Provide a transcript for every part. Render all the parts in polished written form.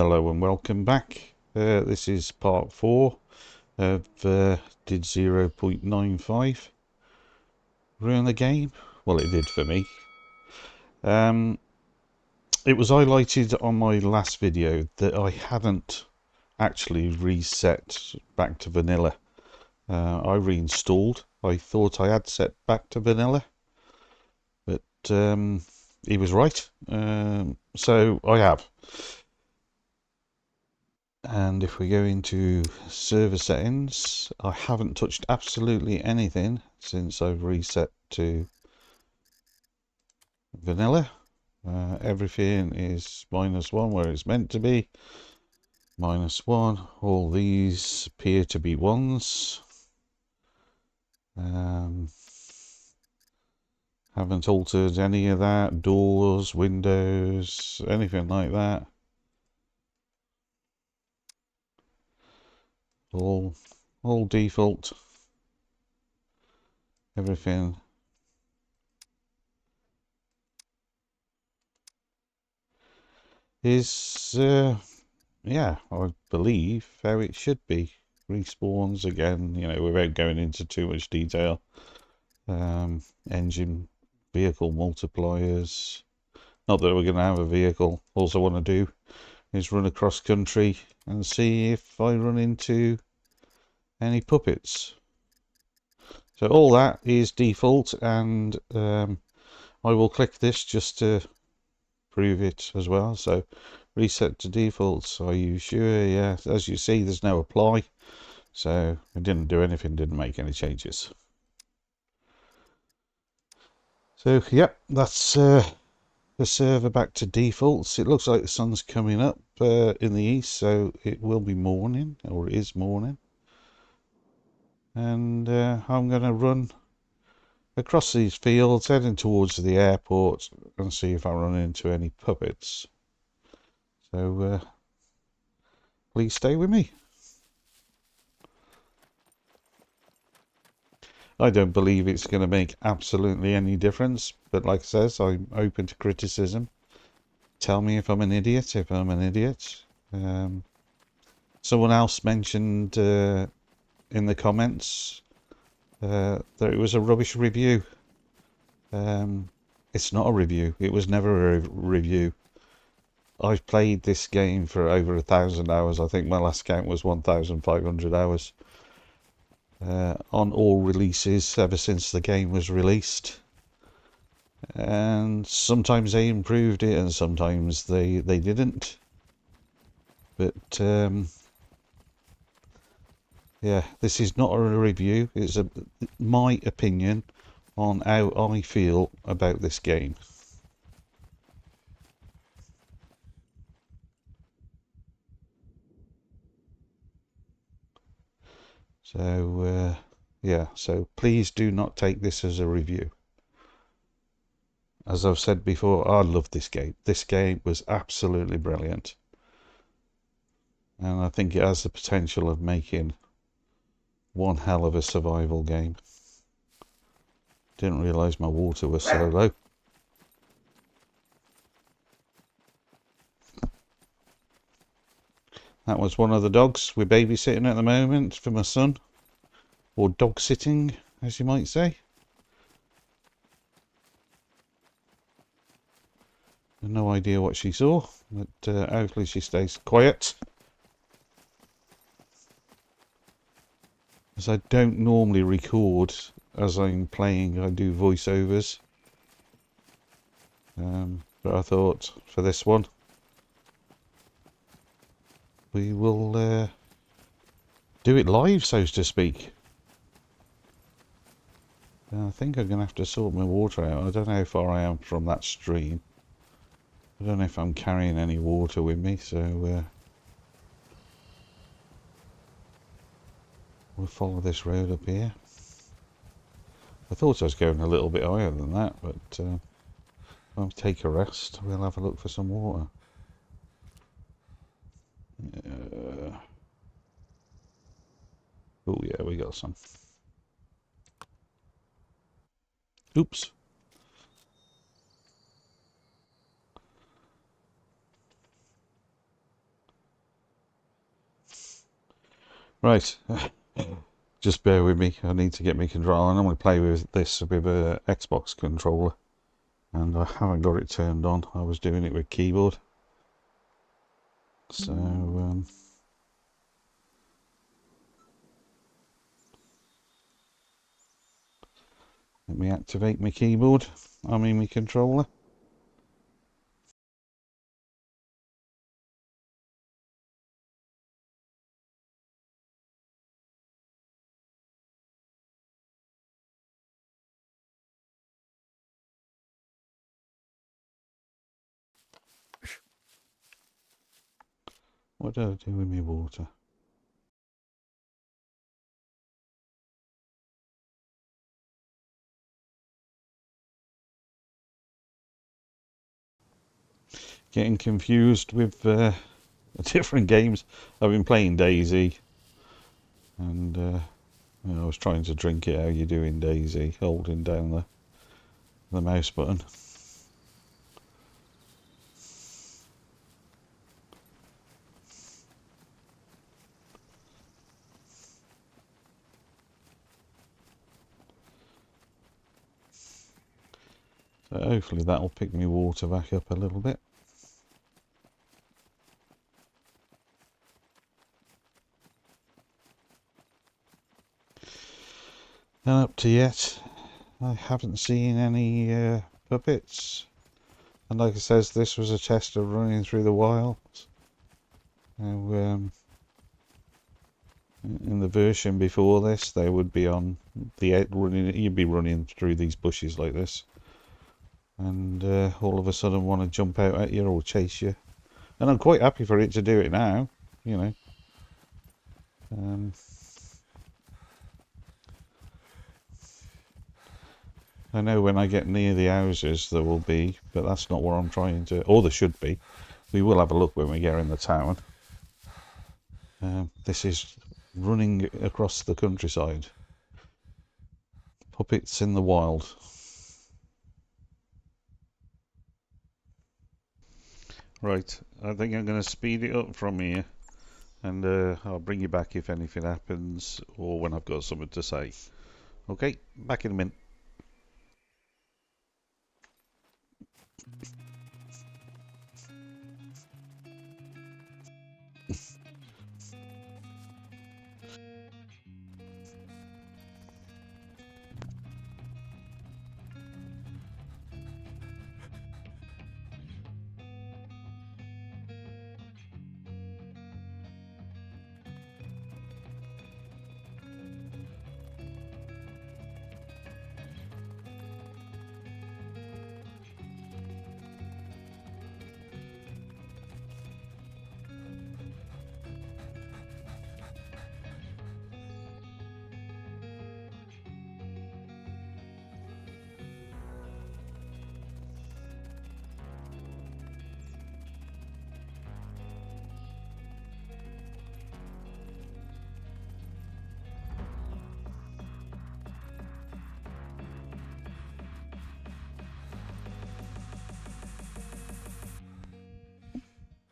Hello and welcome back. This is part 4 of did 0.95 ruin the game? Well, it did for me. It was highlighted on my last video that I hadn't actually reset back to vanilla. I reinstalled. I thought I had set back to vanilla, but he was right. So I have. And if we go into server settings, I haven't touched absolutely anything since I've reset to vanilla. Everything is -1 where it's meant to be. -1. All these appear to be ones. Haven't altered any of that. Doors, windows, anything like that. All default. Everything is yeah, I believe how it should be. Respawns again, you know, without going into too much detail. Engine, vehicle multipliers. Not that we're going to have a vehicle. All I want to do is run across country and see if I run into any puppets. So all that is default, and I will click this just to prove it as well. So reset to defaults. Are you sure? Yeah, as you see, there's no apply, so it didn't do anything, didn't make any changes. So yep, that's the server back to defaults. It looks like the sun's coming up in the east, so it will be morning, or it is morning. And I'm going to run across these fields heading towards the airport and see if I run into any puppets. So please stay with me. I don't believe it's going to make absolutely any difference, but like I says, I'm open to criticism. Tell me if I'm an idiot, someone else mentioned in the comments that it was a rubbish review. It's not a review. It was never a review. I've played this game for over 1,000 hours. I think my last count was 1,500 hours. On all releases ever since the game was released. And sometimes they improved it and sometimes they didn't. But yeah, this is not a review. It's my opinion on how I feel about this game. So yeah, so please do not take this as a review. As I've said before, I love this game. This game was absolutely brilliant. And I think it has the potential of making one hell of a survival game. Didn't realise my water was so low. That was one of the dogs we're babysitting at the moment for my son. Or dog sitting, as you might say. No idea what she saw, but hopefully she stays quiet. As I don't normally record as I'm playing, I do voiceovers. But I thought for this one, we will do it live, so to speak. I think I'm going to have to sort my water out. I don't know how far I am from that stream. I don't know if I'm carrying any water with me, so we'll follow this road up here. I thought I was going a little bit higher than that, but I'll take a rest. We'll have a look for some water. Oh yeah, we got some. Oops. Right, just bear with me. I need to get my controller. I normally play with this with a Xbox controller, and I haven't got it turned on. I was doing it with keyboard. So, let me activate my keyboard. I mean my controller. What did I do with my water? Getting confused with different games. I've been playing Daisy, and I was trying to drink it how you do in Daisy, holding down the mouse button. So hopefully that'll pick me water back up a little bit. And up to yet, I haven't seen any puppets. And like it says, this was a test of running through the wilds. Now, in the version before this, they would be on the edge running. You'd be running through these bushes like this, and all of a sudden want to jump out at you or chase you. And I'm quite happy for it to do it now, you know. I know when I get near the houses there will be, but that's not what I'm trying to, or there should be. We will have a look when we get in the town. This is running across the countryside. Puppets in the wild. Right, I think I'm going to speed it up from here, and I'll bring you back if anything happens or when I've got something to say. Okay, back in a minute.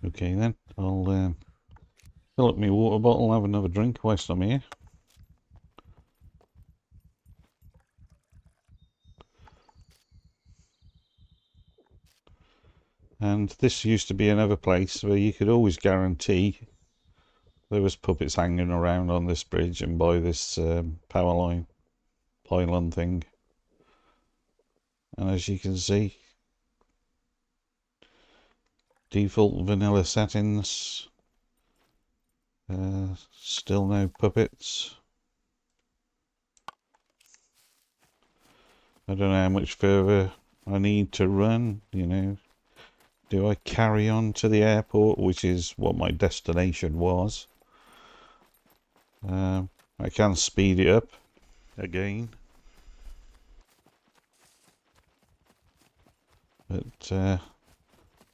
Okay then, I'll fill up my water bottle, have another drink whilst I'm here. And this used to be another place where you could always guarantee there was puppets hanging around on this bridge and by this power line pylon thing. And as you can see, default vanilla settings. Still no puppets. I don't know how much further I need to run, you know. Do I carry on to the airport, which is what my destination was? I can speed it up again. But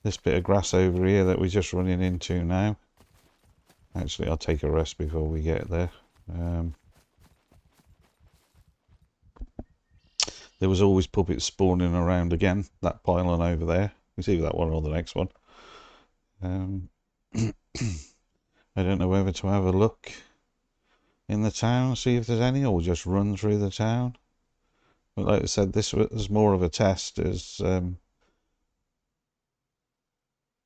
this bit of grass over here that we're just running into now. Actually, I'll take a rest before we get there. There was always puppets spawning around again, that pylon over there. It's either that one or the next one. I don't know whether to have a look. in the town, see if there's any, or just run through the town. But like I said, this was more of a test as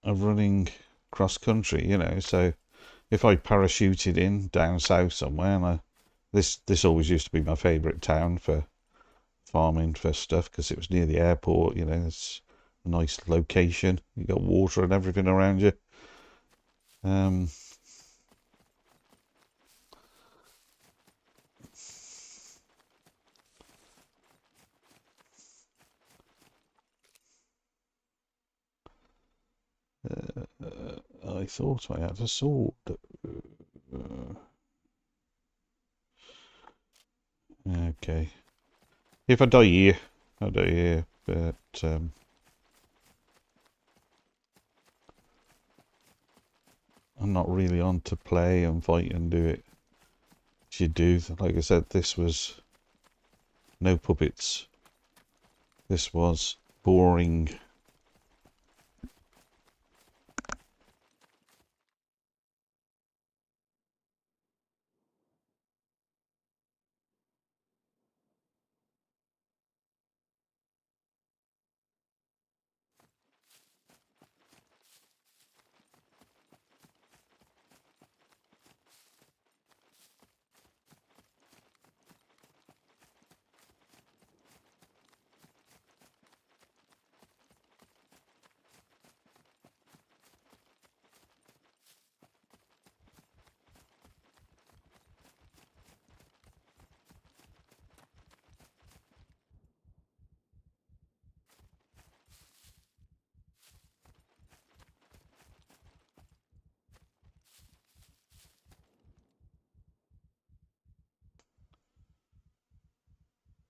of running cross country, you know. So if I parachuted in down south somewhere, and this always used to be my favourite town for farming for stuff because it was near the airport, you know. It's a nice location. You got water and everything around you. I thought I had a sword. Okay. If I die here, I die here. But I'm not really on to play and fight and do it. As you do, like I said, this was no puppets. This was boring.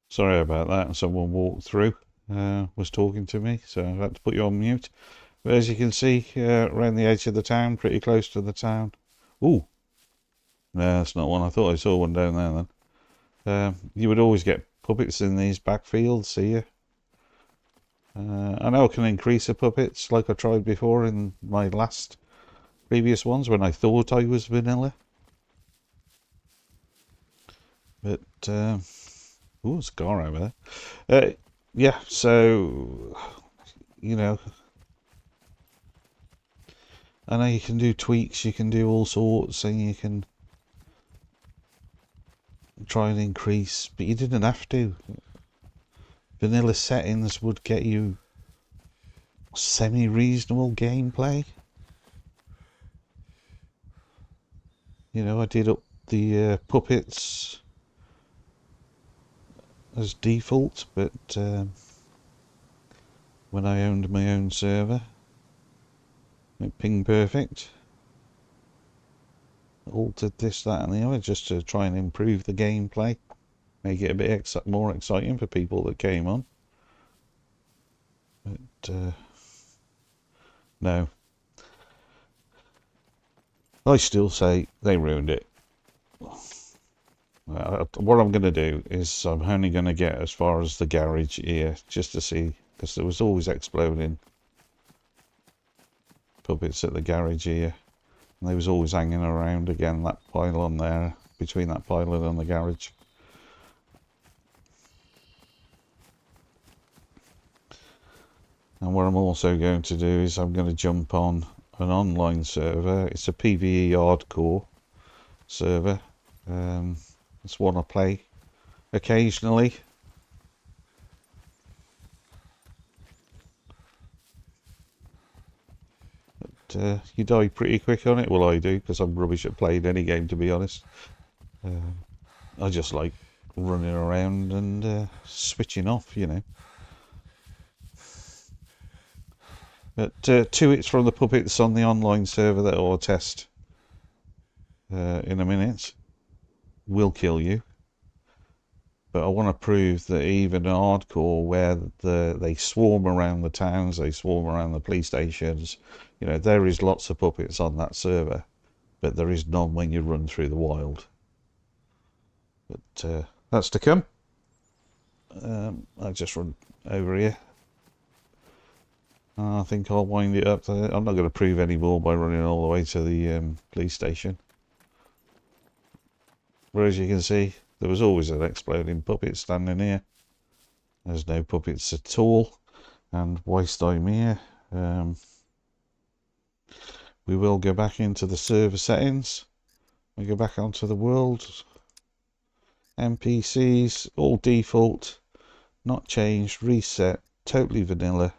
Sorry about that. Someone walked through, was talking to me, so I had to put you on mute. But as you can see, around the edge of the town, pretty close to the town. Ooh, no, that's not one. I thought I saw one down there then. You would always get puppets in these backfields, see you? I know I can increase the puppets like I tried before in my previous ones when I thought I was vanilla. But, ooh, scar over there. Yeah, so, you know, I know you can do tweaks, you can do all sorts, and you can try and increase, but you didn't have to. Vanilla settings would get you semi-reasonable gameplay. You know, I did up the puppets as default, but when I owned my own server, it pinged perfect. Altered this, that and the other just to try and improve the gameplay, make it a bit more exciting for people that came on. But no, I still say they ruined it. What I'm going to do is I'm only going to get as far as the garage here just to see, because there was always exploding puppets at the garage here, and they was always hanging around. Again, that pylon there, between that pylon and the garage. And what I'm also going to do is I'm going to jump on an online server. It's a PvE hardcore server. It's one I play occasionally. But you die pretty quick on it. Well, I do, because I'm rubbish at playing any game, to be honest. I just like running around and switching off, you know. But two hits from the puppets on the online server that I'll test in a minute will kill you. But I want to prove that even hardcore, where they swarm around the towns, they swarm around the police stations, you know, there is lots of puppets on that server, but there is none when you run through the wild. But that's to come. I just run over here. I think I'll wind it up. I'm not going to prove any more by running all the way to the police station. Where, as you can see, there was always an exploding puppet standing here. There's no puppets at all. And whilst I'm here, we will go back into the server settings. We go back onto the world. NPCs, all default, not changed, reset, totally vanilla.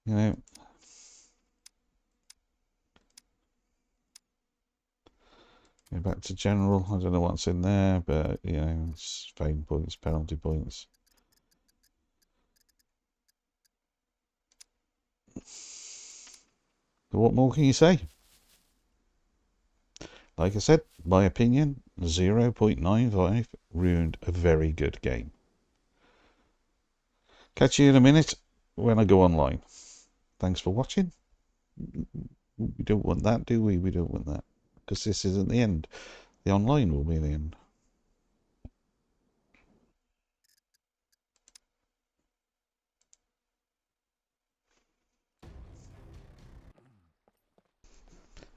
You know, go back to general. I don't know what's in there, but you know, it's fame points, penalty points. But what more can you say? Like I said, my opinion, 0.95 ruined a very good game. Catch you in a minute when I go online. Thanks for watching. We don't want that, do we? We don't want that. Because this isn't the end. The online will be the end.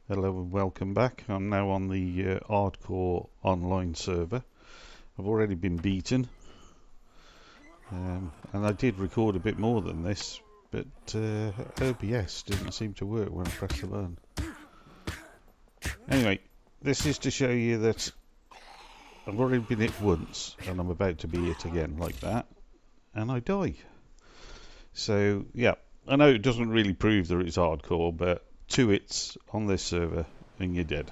Hello and welcome back. I'm now on the hardcore online server. I've already been beaten. And I did record a bit more than this, but OBS didn't seem to work when I pressed the button. Anyway, this is to show you that I've already been hit once, and I'm about to be hit again like that, and I die. So, yeah, I know it doesn't really prove that it's hardcore, but 2 hits on this server, and you're dead.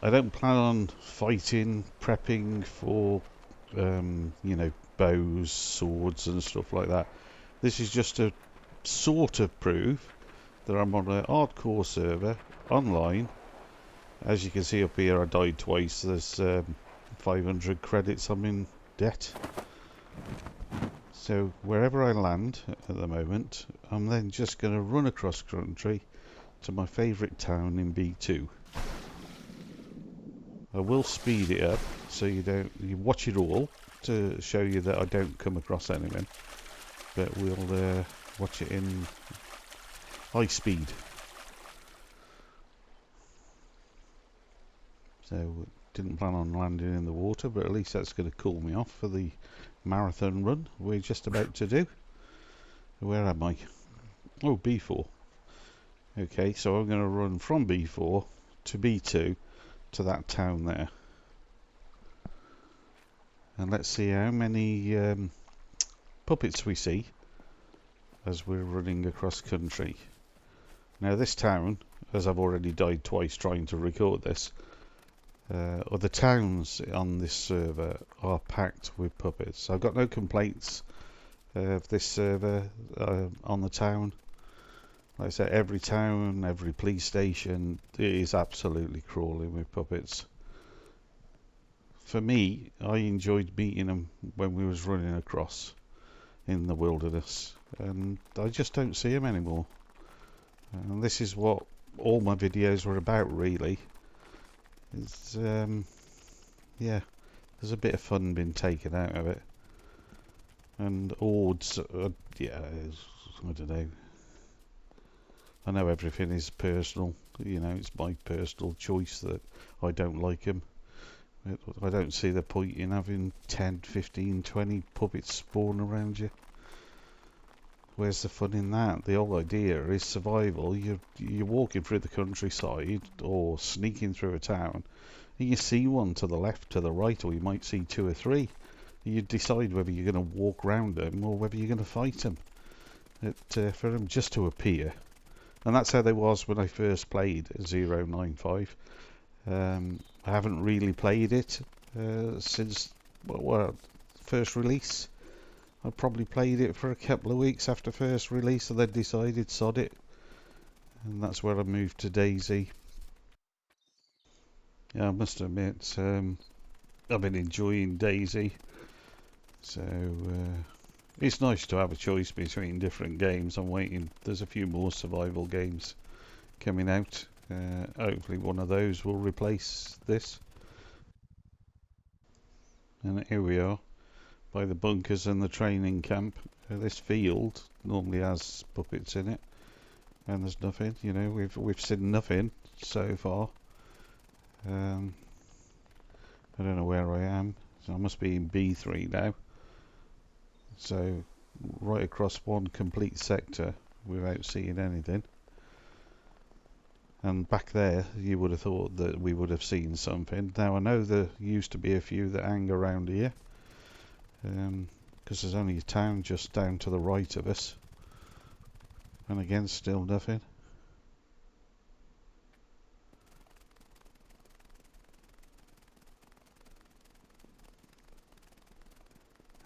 I don't plan on fighting, prepping for, you know, bows, swords, and stuff like that. This is just to sort of prove that I'm on a hardcore server online. As you can see up here, I died twice. There's 500 credits I'm in debt. So wherever I land at the moment, I'm then just going to run across country to my favourite town in B2. I will speed it up so you watch it all to show you that I don't come across anyone, but we'll watch it in high speed. So didn't plan on landing in the water, but at least that's going to cool me off for the marathon run we're just about to do. Where am I? Oh, B4. Okay, so I'm going to run from B4 to B2 to that town there. And let's see how many puppets we see as we're running across country. Now this town, as I've already died twice trying to record this, other towns on this server are packed with puppets. I've got no complaints of this server on the town. Like I said, every town, every police station, it is absolutely crawling with puppets. For me, I enjoyed meeting them when we was running across in the wilderness, and I just don't see them anymore. And this is what all my videos were about, really. It's yeah, there's a bit of fun been taken out of it, and odds, yeah, I don't know. I know everything is personal, you know, it's my personal choice that I don't like them. I don't see the point in having 10, 15, 20 puppets spawn around you. Where's the fun in that? The whole idea is survival. You're walking through the countryside or sneaking through a town, and you see one to the left, to the right, or you might see 2 or 3. You decide whether you're going to walk round them or whether you're going to fight them. For them just to appear. And that's how they was when I first played 0.95. I haven't really played it since first release. I probably played it for a couple of weeks after first release, and then decided sod it, and that's where I moved to Daisy. Yeah, I must admit, I've been enjoying Daisy, so it's nice to have a choice between different games. I'm waiting. There's a few more survival games coming out. Hopefully one of those will replace this. And here we are by the bunkers and the training camp. This field normally has puppets in it. and there's nothing. You know, we've seen nothing so far. I don't know where I am. So I must be in B3 now. So right across one complete sector without seeing anything. And back there, you would have thought that we would have seen something. Now I know there used to be a few that hang around here, because there's only a town just down to the right of us. And again, still nothing.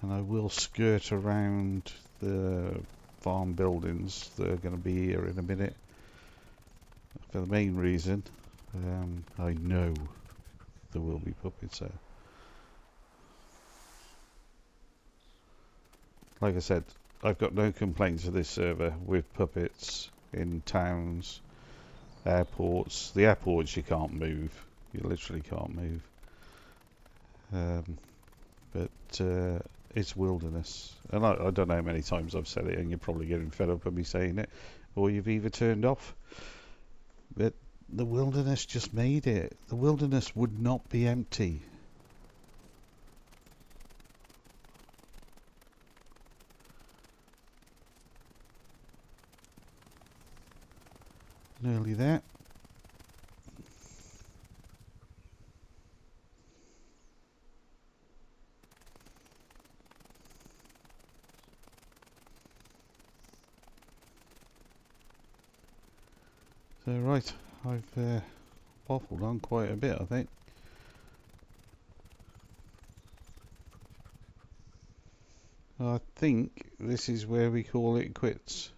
And I will skirt around the farm buildings that are going to be here in a minute. For the main reason, I know there will be puppets there. Like I said, I've got no complaints of this server with puppets in towns, airports. The airports you can't move. You literally can't move. But it's wilderness. And I don't know how many times I've said it, and you're probably getting fed up of me saying it, or you've either turned off. But the wilderness just made it. The wilderness would not be empty. Nearly there. So right, I've waffled on quite a bit, I think. I think this is where we call it quits.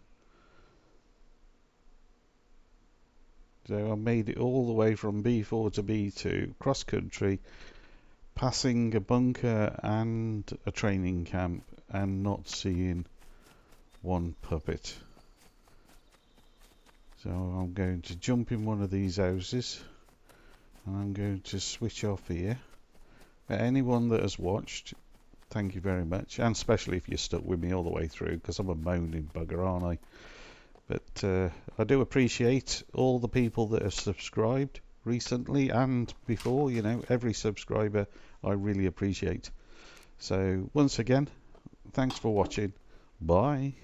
So I made it all the way from B4 to B2, cross country, passing a bunker and a training camp, and not seeing one puppet. So I'm going to jump in one of these houses, and I'm going to switch off here. Anyone that has watched, thank you very much, and especially if you're stuck with me all the way through, because I'm a moaning bugger, aren't I? But I do appreciate all the people that have subscribed recently and before. You know, every subscriber I really appreciate. So once again, thanks for watching. Bye.